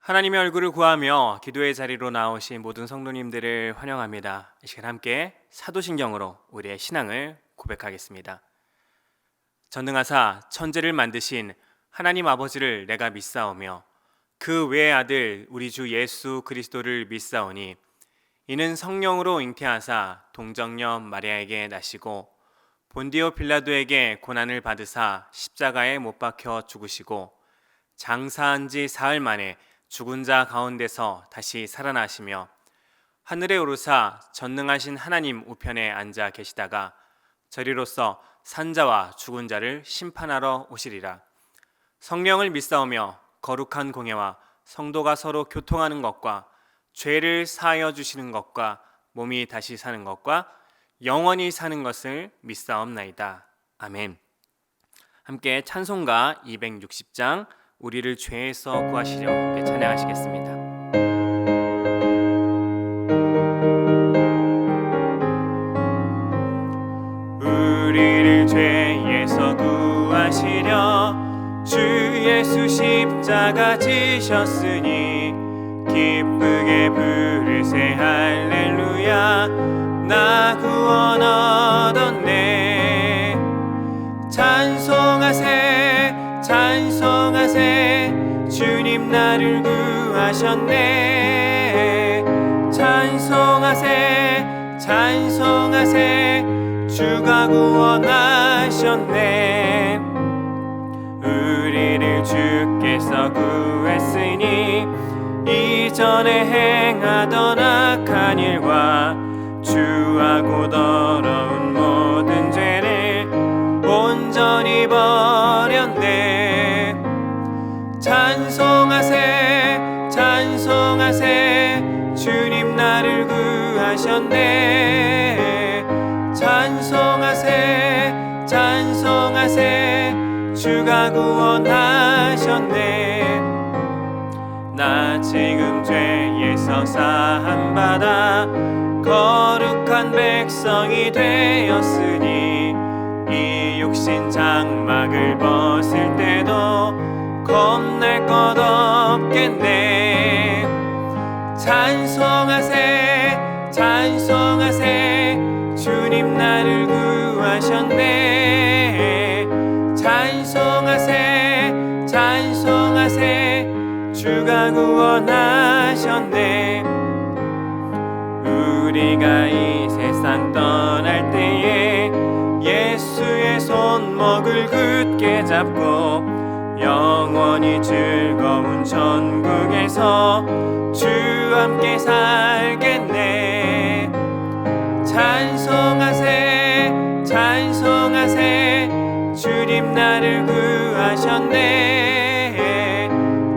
하나님의 얼굴을 구하며 기도의 자리로 나오신 모든 성도님들을 환영합니다. 이 시간 함께 사도신경으로 우리의 신앙을 고백하겠습니다. 전능하사 천지를 만드신 하나님 아버지를 내가 믿사오며 그 외의 아들 우리 주 예수 그리스도를 믿사오니 이는 성령으로 잉태하사 동정녀 마리아에게 나시고 본디오 빌라도에게 고난을 받으사 십자가에 못 박혀 죽으시고 장사한 지 사흘 만에 죽은 자 가운데서 다시 살아나시며 하늘에 오르사 전능하신 하나님 우편에 앉아 계시다가 저리로서 산자와 죽은 자를 심판하러 오시리라. 성령을 믿사오며 거룩한 공예와 성도가 서로 교통하는 것과 죄를 사하여 주시는 것과 몸이 다시 사는 것과 영원히 사는 것을 믿사옵나이다. 아멘. 함께 찬송가 260장 우리를 죄에서 구하시려 함께 찬양하시겠습니다. 우리를 죄에서 구하시려 주 예수 십자가 지셨으니 기쁘게 부르세 할렐루야 나 구원 얻었네. 찬송하세 찬송하세 주님 나를 구하셨네. 찬송하세 찬송하세 주가 구원하셨네. 우리를 주께서 구했으니 이전에 행하던 악한 일과 주하고 더러운 모든 죄를 온전히 버렸네. 찬송하세 찬송하세 주님 나를 구하셨네. 찬송하세 찬송하세 주가 구원하셨네. 나 지금 죄에서 사함받아 거룩한 백성이 되었으니 이 육신 장막을 벗을 때도 겁낼 것 없겠네. 찬송하세 찬송하세 주님 나를 구하셨네. 찬송하세 찬송하세 주가 구원하셨네. 우리가 이 세상 떠날 때에 예수의 손목을 굳게 잡고 영원히 즐거운 천국에서 주 함께 살겠네. 찬송하세 찬송하세 주님 나를 구하셨네.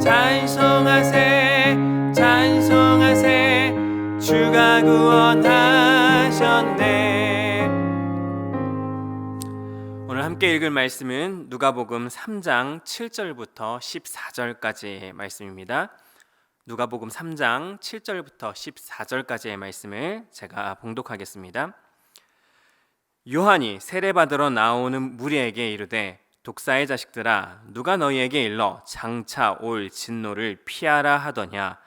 찬송하세 찬송하세 주가 구원하셨네. 오늘 함께 읽을 말씀은 누가복음 3장 7절부터 14절까지의 말씀입니다. 누가복음 3장 7절부터 14절까지의 말씀을 제가 봉독하겠습니다. 요한이 세례받으러 나오는 무리에게 이르되 독사의 자식들아 누가 너희에게 일러 장차 올 진노를 피하라 하더냐.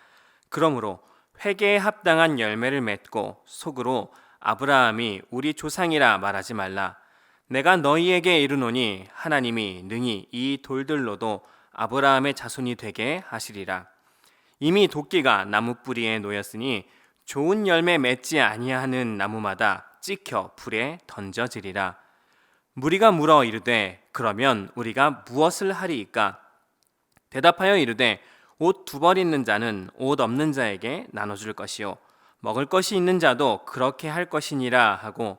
그러므로 회개에 합당한 열매를 맺고 속으로 아브라함이 우리 조상이라 말하지 말라. 내가 너희에게 이르노니 하나님이 능히 이 돌들로도 아브라함의 자손이 되게 하시리라. 이미 도끼가 나무 뿌리에 놓였으니 좋은 열매 맺지 아니하는 나무마다 찍혀 불에 던져지리라. 무리가 물어 이르되 그러면 우리가 무엇을 하리이까? 대답하여 이르되 옷 두 벌 있는 자는 옷 없는 자에게 나눠줄 것이요 먹을 것이 있는 자도 그렇게 할 것이니라 하고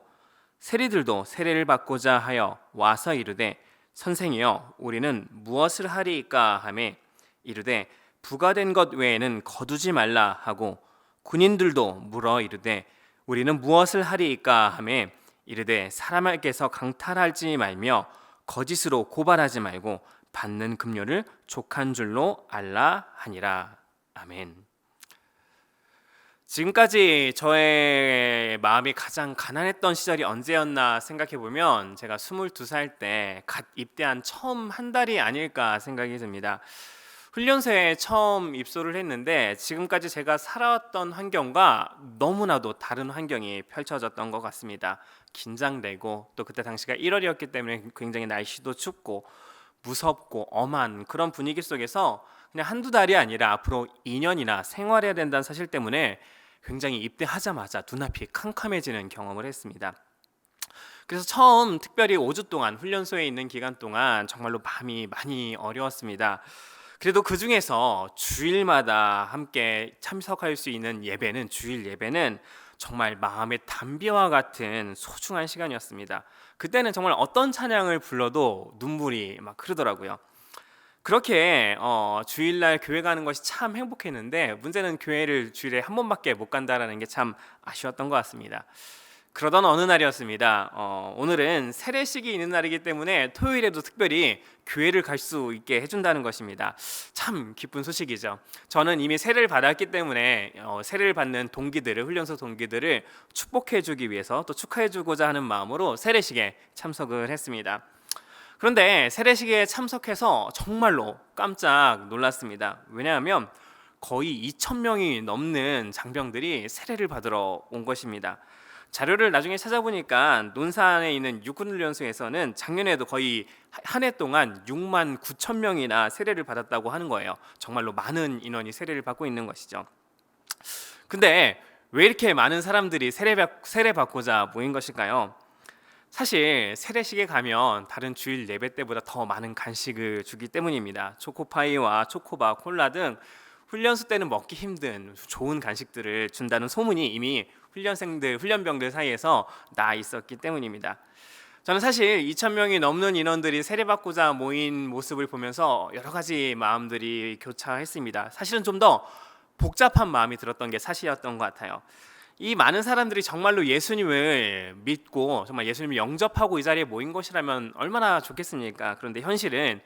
세리들도 세례를 받고자 하여 와서 이르되 선생이여 우리는 무엇을 하리이까 하매 이르되 부과된 것 외에는 거두지 말라 하고 군인들도 물어 이르되 우리는 무엇을 하리이까 하매 이르되 사람에게서 강탈하지 말며 거짓으로 고발하지 말고 받는 급료를 족한 줄로 알라 하니라. 아멘. 지금까지 저의 마음이 가장 가난했던 시절이 언제였나 생각해보면 제가 22살 때 갓 입대한 처음 한 달이 아닐까 생각이 듭니다. 훈련소에 처음 입소를 했는데 지금까지 제가 살아왔던 환경과 너무나도 다른 환경이 펼쳐졌던 것 같습니다. 긴장되고 또 그때 당시가 1월이었기 때문에 굉장히 날씨도 춥고 무섭고 엄한 그런 분위기 속에서 그냥 한두 달이 아니라 앞으로 2년이나 생활해야 된다는 사실 때문에 굉장히 입대하자마자 눈앞이 캄캄해지는 경험을 했습니다. 그래서 처음 특별히 5주 동안 훈련소에 있는 기간 동안 정말로 마음이 많이 어려웠습니다. 그래도 그 중에서 주일마다 함께 참석할 수 있는 예배는 주일 예배는 정말 마음의 담비와 같은 소중한 시간이었습니다. 그때는 정말 어떤 찬양을 불러도 눈물이 막 흐르더라고요. 그렇게 주일날 교회 가는 것이 참 행복했는데 문제는 교회를 주일에 한 번밖에 못 간다라는 게 참 아쉬웠던 것 같습니다. 그러던 어느 날이었습니다. 오늘은 세례식이 있는 날이기 때문에 토요일에도 특별히 교회를 갈 수 있게 해준다는 것입니다. 참 기쁜 소식이죠. 저는 이미 세례를 받았기 때문에 세례를 받는 동기들을 훈련소 동기들을 축복해주기 위해서 또 축하해주고자 하는 마음으로 세례식에 참석을 했습니다. 그런데 세례식에 참석해서 정말로 깜짝 놀랐습니다. 왜냐하면 거의 2,000명이 넘는 장병들이 세례를 받으러 온 것입니다. 자료를 나중에 찾아보니까 논산에 있는 육군훈련소에서는 작년에도 거의 한 해 동안 6만 9천 명이나 세례를 받았다고 하는 거예요. 정말로 많은 인원이 세례를 받고 있는 것이죠. 근데 왜 이렇게 많은 사람들이 세례 받고자 모인 것일까요? 사실 세례식에 가면 다른 주일 예배 때보다 더 많은 간식을 주기 때문입니다. 초코파이와 초코바, 콜라 등 훈련소 때는 먹기 힘든 좋은 간식들을 준다는 소문이 이미 훈련병들 사이에서 나 있었기 때문입니다. 저는 사실 2,000명이 넘는 인원들이 세례받고자 모인 모습을 보면서 여러 가지 마음들이 교차했습니다. 사실은 좀 더 복잡한 마음이 들었던 게 사실이었던 것 같아요. 이 많은 사람들이 정말로 예수님을 믿고 정말 예수님을 영접하고 이 자리에 모인 것이라면 얼마나 좋겠습니까? 그런데 현실은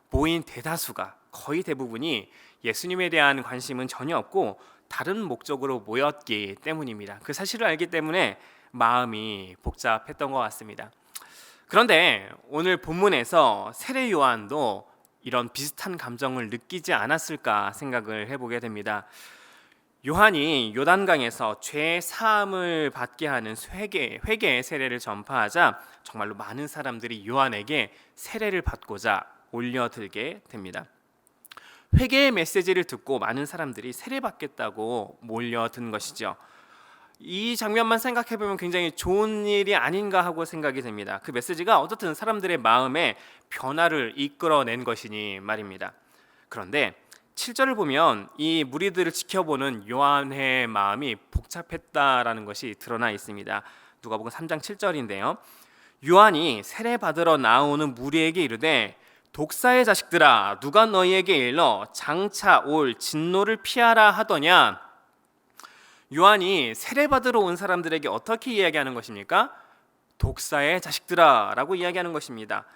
모인 대다수가 거의 대부분이 예수님에 대한 관심은 전혀 없고 다른 목적으로 모였기 때문입니다. 그 사실을 알기 때문에 마음이 복잡했던 것 같습니다. 그런데 오늘 본문에서 세례 요한도 이런 비슷한 감정을 느끼지 않았을까 생각을 해보게 됩니다. 요한이 요단강에서 죄 사함을 받게 하는 회개의 세례를 전파하자 정말로 많은 사람들이 요한에게 세례를 받고자 몰려들게 됩니다. 회개의 메시지를 듣고 많은 사람들이 세례 받겠다고 몰려든 것이죠. 이 장면만 생각해 보면 굉장히 좋은 일이 아닌가 하고 생각이 됩니다. 그 메시지가 어떻든 사람들의 마음에 변화를 이끌어낸 것이니 말입니다. 그런데 7절을 보면 이 무리들을 지켜보는 요한의 마음이 복잡했다라는 것이 드러나 있습니다. 누가복음 3장 7절인데요. 요한이 세례 받으러 나오는 무리에게 이르되 독사의 자식들아 누가 너희에게 일러 장차 올 진노를 피하라 하더냐. 요한이 세례 받으러 온 사람들에게 어떻게 이야기하는 것입니까? 독사의 자식들아 라고 이야기하는 것입니다.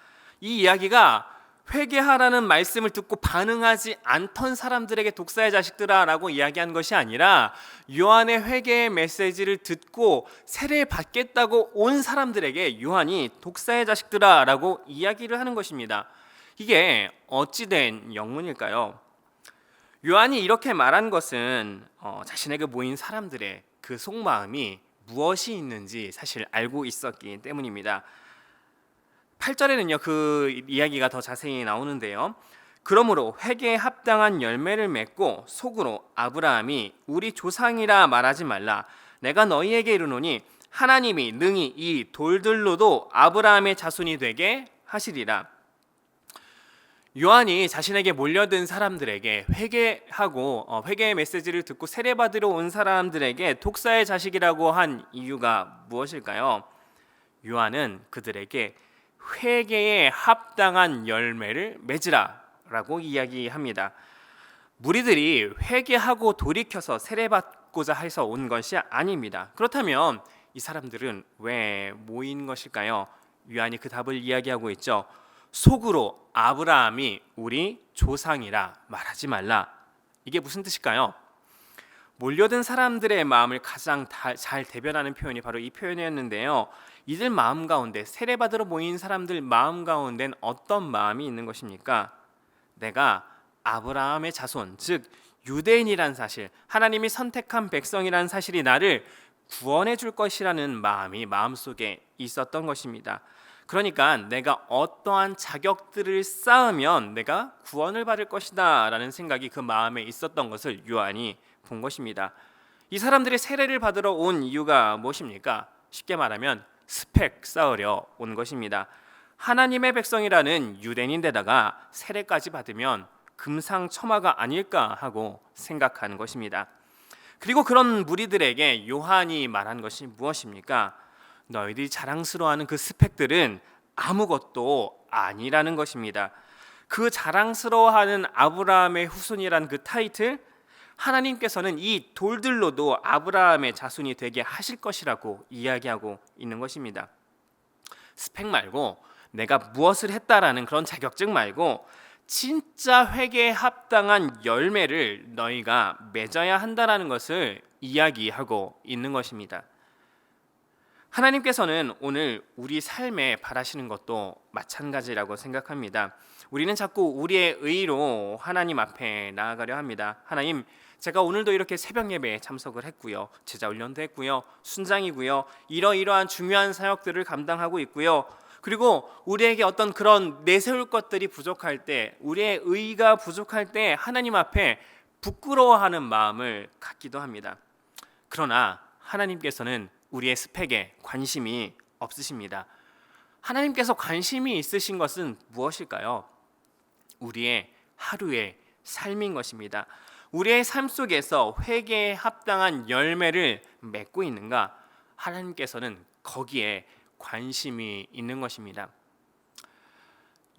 이 이야기가 회개하라는 말씀을 듣고 반응하지 않던 사람들에게 독사의 자식들아 라고 이야기한 것이 아니라 요한의 회개의 메시지를 듣고 세례 받겠다고 온 사람들에게 요한이 독사의 자식들아 라고 이야기를 하는 것입니다. 이게 어찌된 영문일까요? 요한이 이렇게 말한 것은 자신에게 모인 사람들의 그 속마음이 무엇이 있는지 사실 알고 있었기 때문입니다. 8절에는요 그 이야기가 더 자세히 나오는데요. 그러므로 회개에 합당한 열매를 맺고 속으로 아브라함이 우리 조상이라 말하지 말라. 내가 너희에게 이르노니 하나님이 능히 이 돌들로도 아브라함의 자손이 되게 하시리라. 요한이 자신에게 몰려든 사람들에게 회개하고 회개의 메시지를 듣고 세례받으러 온 사람들에게 독사의 자식이라고 한 이유가 무엇일까요? 요한은 그들에게 회개에 합당한 열매를 맺으라 라고 이야기합니다. 무리들이 회개하고 돌이켜서 세례받고자 해서 온 것이 아닙니다. 그렇다면 이 사람들은 왜 모인 것일까요? 요한이 그 답을 이야기하고 있죠. 속으로 아브라함이 우리 조상이라 말하지 말라. 이게 무슨 뜻일까요? 몰려든 사람들의 마음을 가장 잘 대변하는 표현이 바로 이 표현이었는데요. 이들 마음 가운데 세례받으러 모인 사람들 마음 가운데는 어떤 마음이 있는 것입니까? 내가 아브라함의 자손, 즉 유대인이란 사실, 하나님이 선택한 백성이라는 사실이 나를 구원해 줄 것이라는 마음이 마음속에 있었던 것입니다. 그러니까 내가 어떠한 자격들을 쌓으면 내가 구원을 받을 것이다 라는 생각이 그 마음에 있었던 것을 요한이 본 것입니다. 이 사람들이 세례를 받으러 온 이유가 무엇입니까? 쉽게 말하면 스펙 쌓으려 온 것입니다. 하나님의 백성이라는 유대인인데다가 세례까지 받으면 금상첨화가 아닐까 하고 생각하는 것입니다. 그리고 그런 무리들에게 요한이 말한 것이 무엇입니까? 너희들이 자랑스러워하는 그 스펙들은 아무것도 아니라는 것입니다. 그 자랑스러워하는 아브라함의 후손이란 그 타이틀, 하나님께서는 이 돌들로도 아브라함의 자손이 되게 하실 것이라고 이야기하고 있는 것입니다. 스펙 말고 내가 무엇을 했다라는 그런 자격증 말고 진짜 회개에 합당한 열매를 너희가 맺어야 한다라는 것을 이야기하고 있는 것입니다. 하나님께서는 오늘 우리 삶에 바라시는 것도 마찬가지라고 생각합니다. 우리는 자꾸 우리의 의로 하나님 앞에 나아가려 합니다. 하나님, 제가 오늘도 이렇게 새벽 예배에 참석을 했고요, 제자 훈련도 했고요, 순장이고요, 이러이러한 중요한 사역들을 감당하고 있고요, 그리고 우리에게 어떤 그런 내세울 것들이 부족할 때, 우리의 의가 부족할 때 하나님 앞에 부끄러워하는 마음을 갖기도 합니다. 그러나 하나님께서는 우리의 스펙에 관심이 없으십니다. 하나님께서 관심이 있으신 것은 무엇일까요? 우리의 하루의 삶인 것입니다. 우리의 삶 속에서 회개에 합당한 열매를 맺고 있는가? 하나님께서는 거기에 관심이 있는 것입니다.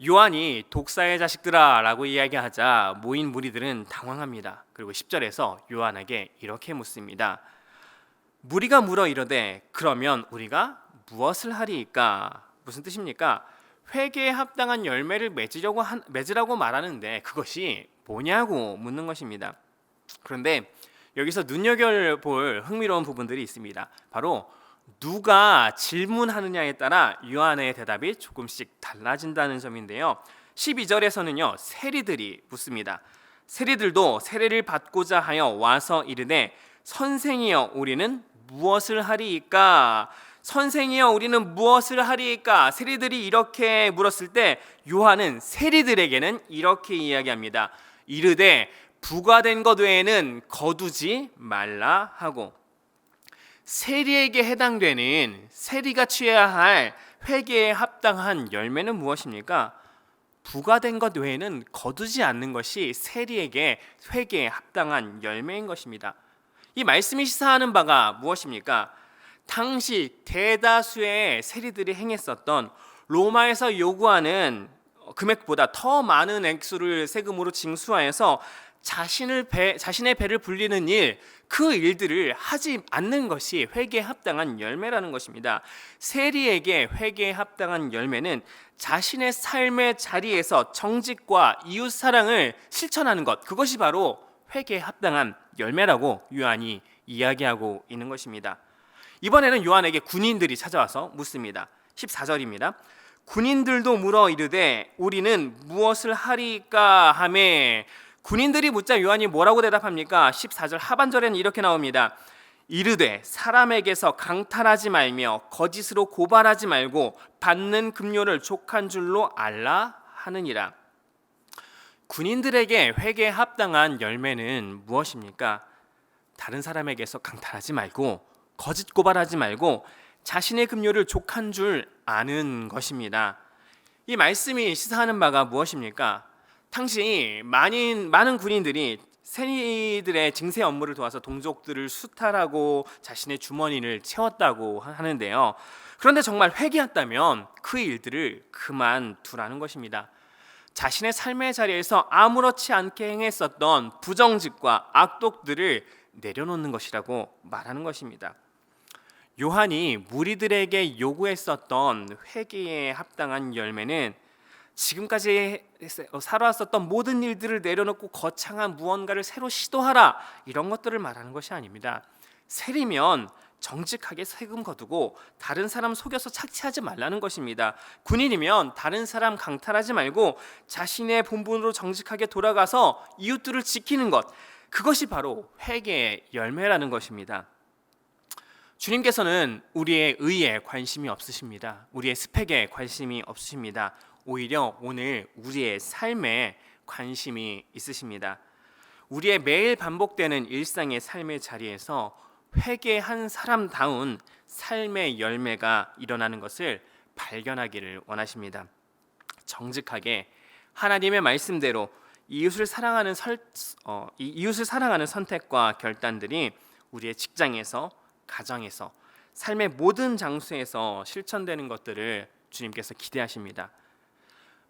요한이 독사의 자식들아 라고 이야기하자 모인 무리들은 당황합니다. 그리고 10절에서 요한에게 이렇게 묻습니다. 무리가 물어 이르되 그러면 우리가 무엇을 하리이까? 무슨 뜻입니까? 회개에 합당한 열매를 맺으라고 말하는데 그것이 뭐냐고 묻는 것입니다. 그런데 여기서 눈여겨볼 흥미로운 부분들이 있습니다. 바로 누가 질문하느냐에 따라 요한의 대답이 조금씩 달라진다는 점인데요. 12절에서는요, 세리들이 묻습니다. 세리들도 세례를 받고자 하여 와서 이르되 선생이여 우리는 무엇을 하리이까? 선생이여 우리는 무엇을 하리이까? 세리들이 이렇게 물었을 때 요한은 세리들에게는 이렇게 이야기합니다. 이르되 부과된 것 외에는 거두지 말라 하고, 세리에게 해당되는 세리가 취해야 할 회개에 합당한 열매는 무엇입니까? 부과된 것 외에는 거두지 않는 것이 세리에게 회개에 합당한 열매인 것입니다. 이 말씀이 시사하는 바가 무엇입니까? 당시 대다수의 세리들이 행했었던 로마에서 요구하는 금액보다 더 많은 액수를 세금으로 징수하여서 자신의 배를 불리는 일, 그 일들을 하지 않는 것이 회개에 합당한 열매라는 것입니다. 세리에게 회개에 합당한 열매는 자신의 삶의 자리에서 정직과 이웃 사랑을 실천하는 것, 그것이 바로 회개에 합당한 열매라고 요한이 이야기하고 있는 것입니다. 이번에는 요한에게 군인들이 찾아와서 묻습니다. 14절입니다. 군인들도 물어 이르되 우리는 무엇을 하리까 하매, 군인들이 묻자 요한이 뭐라고 대답합니까? 14절 하반절에는 이렇게 나옵니다. 이르되 사람에게서 강탈하지 말며 거짓으로 고발하지 말고 받는 급료를 족한 줄로 알라 하느니라. 군인들에게 회개에 합당한 열매는 무엇입니까? 다른 사람에게서 강탈하지 말고 거짓 고발하지 말고 자신의 급료를 족한 줄 아는 것입니다. 이 말씀이 시사하는 바가 무엇입니까? 당시 많은 군인들이 세리들의 증세 업무를 도와서 동족들을 수탈하고 자신의 주머니를 채웠다고 하는데요. 그런데 정말 회개했다면 그 일들을 그만두라는 것입니다. 자신의 삶의 자리에서 아무렇지 않게 행했었던 부정직과 악독들을 내려놓는 것이라고 말하는 것입니다. 요한이 무리들에게 요구했었던 회개에 합당한 열매는 지금까지 살아왔었던 모든 일들을 내려놓고 거창한 무언가를 새로 시도하라, 이런 것들을 말하는 것이 아닙니다. 세리면 정직하게 세금 거두고 다른 사람 속여서 착취하지 말라는 것입니다. 군인이면 다른 사람 강탈하지 말고 자신의 본분으로 정직하게 돌아가서 이웃들을 지키는 것, 그것이 바로 회개의 열매라는 것입니다. 주님께서는 우리의 의에 관심이 없으십니다. 우리의 스펙에 관심이 없으십니다. 오히려 오늘 우리의 삶에 관심이 있으십니다. 우리의 매일 반복되는 일상의 삶의 자리에서 회개한 사람다운 삶의 열매가 일어나는 것을 발견하기를 원하십니다. 정직하게 하나님의 말씀대로 이웃을 사랑하는 선택과 결단들이 우리의 직장에서, 가정에서, 삶의 모든 장소에서 실천되는 것들을 주님께서 기대하십니다.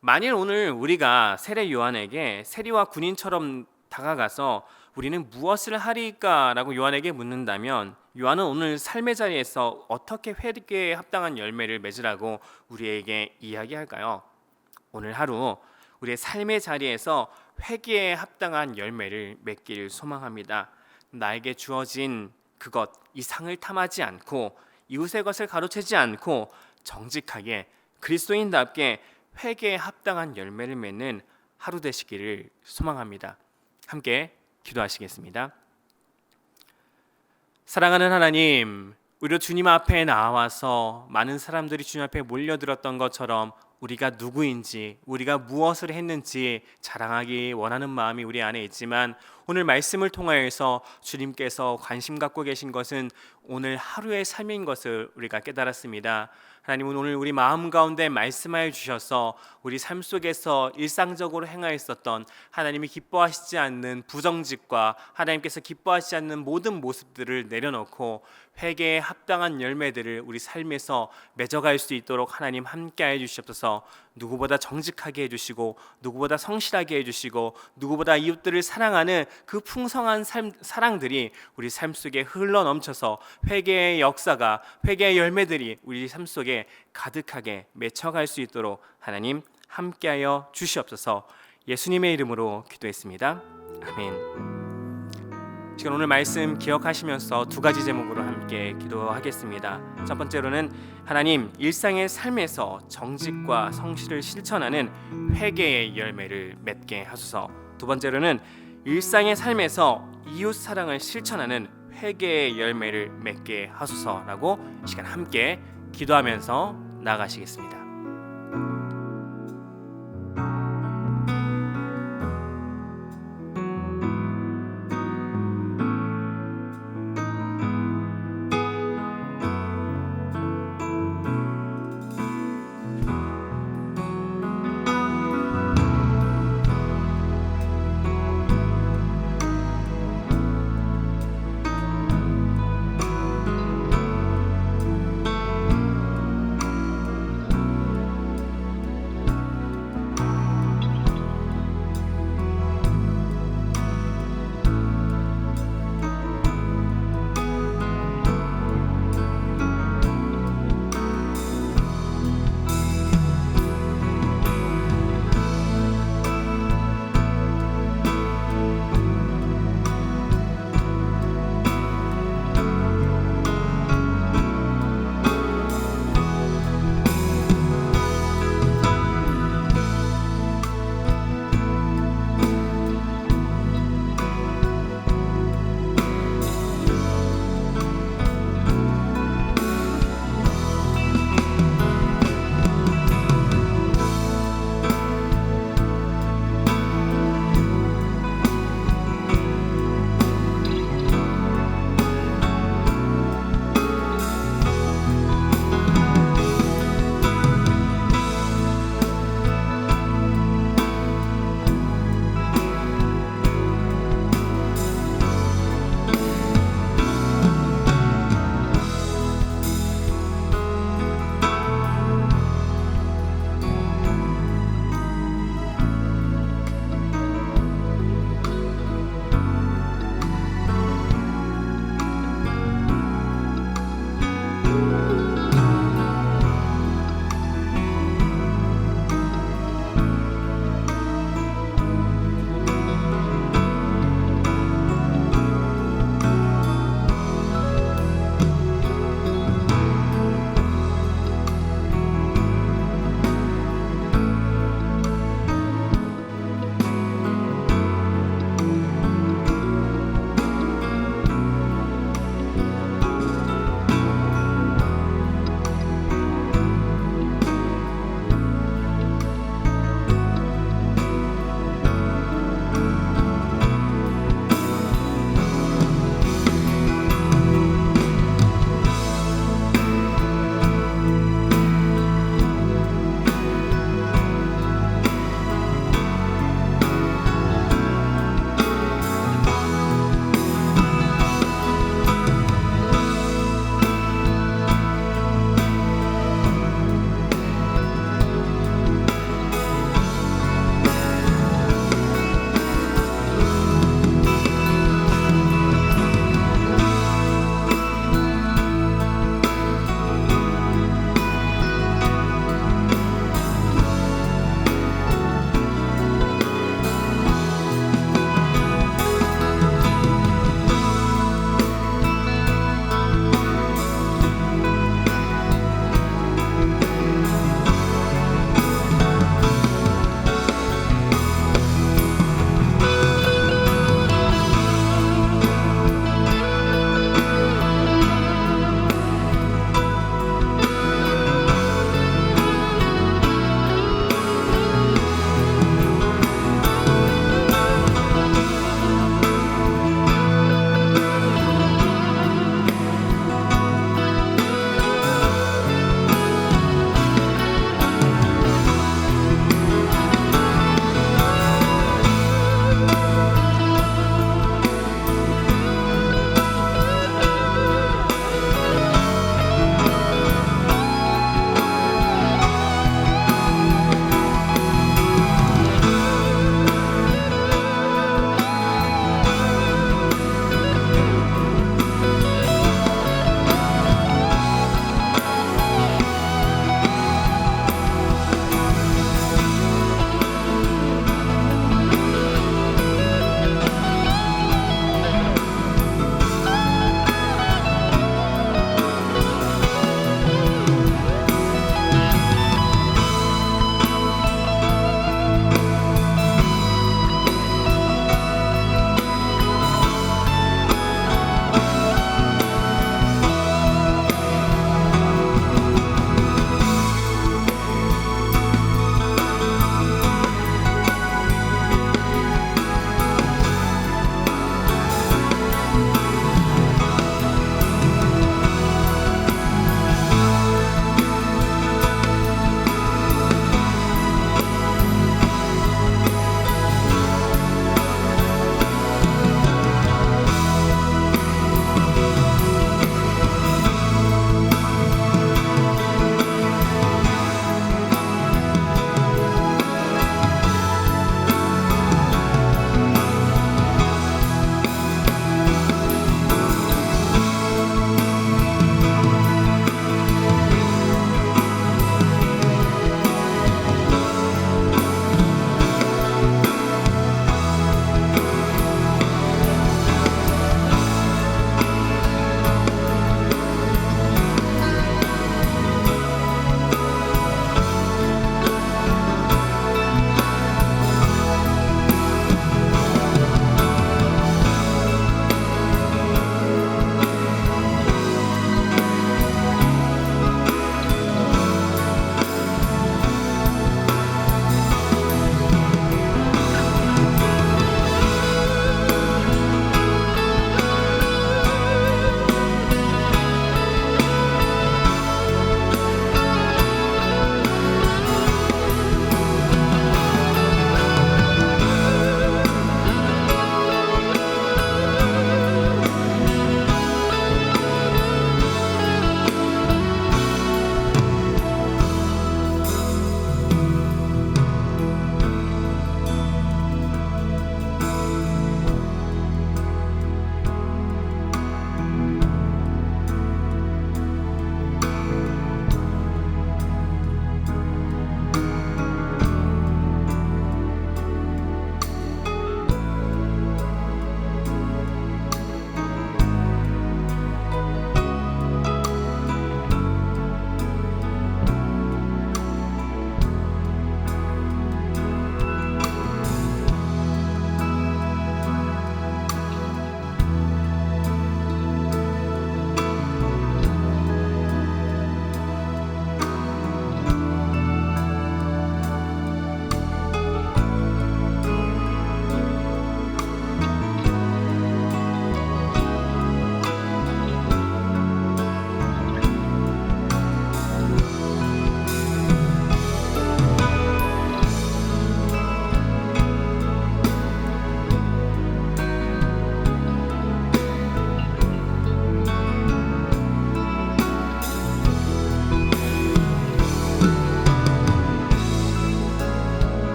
만일 오늘 우리가 세례 요한에게 세리와 군인처럼 다가가서 우리는 무엇을 하리까라고 요한에게 묻는다면, 요한은 오늘 삶의 자리에서 어떻게 회개에 합당한 열매를 맺으라고 우리에게 이야기할까요? 오늘 하루 우리의 삶의 자리에서 회개에 합당한 열매를 맺기를 소망합니다. 나에게 주어진 그것, 이 상을 탐하지 않고 이웃의 것을 가로채지 않고 정직하게 그리스도인답게 회개에 합당한 열매를 맺는 하루 되시기를 소망합니다. 함께 기도하시겠습니다. 사랑하는 하나님, 우리도 주님 앞에 나와서 많은 사람들이 주님 앞에 몰려들었던 것처럼 우리가 누구인지, 우리가 무엇을 했는지 자랑하기 원하는 마음이 우리 안에 있지만, 오늘 말씀을 통하여서 주님께서 관심 갖고 계신 것은 오늘 하루의 삶인 것을 우리가 깨달았습니다. 하나님은 오늘 우리 마음 가운데 말씀하여 주셔서 우리 삶 속에서 일상적으로 행하였었던 하나님이 기뻐하시지 않는 부정직과 하나님께서 기뻐하시지 않는 모든 모습들을 내려놓고 회개에 합당한 열매들을 우리 삶에서 맺어갈 수 있도록 하나님 함께하여 주시옵소서. 누구보다 정직하게 해주시고, 누구보다 성실하게 해주시고, 누구보다 이웃들을 사랑하는 그 풍성한 사랑들이 우리 삶 속에 흘러넘쳐서 회개의 역사가, 회개의 열매들이 우리 삶 속에 가득하게 맺혀갈 수 있도록 하나님 함께하여 주시옵소서. 예수님의 이름으로 기도했습니다. 아멘. 지금 오늘 말씀 기억하시면서 두 가지 제목으로 함께 기도하겠습니다. 첫 번째로는 하나님, 일상의 삶에서 정직과 성실을 실천하는 회개의 열매를 맺게 하소서. 두 번째로는 일상의 삶에서 이웃 사랑을 실천하는 회개의 열매를 맺게 하소서라고 이 시간 함께 기도하면서 나아가시겠습니다.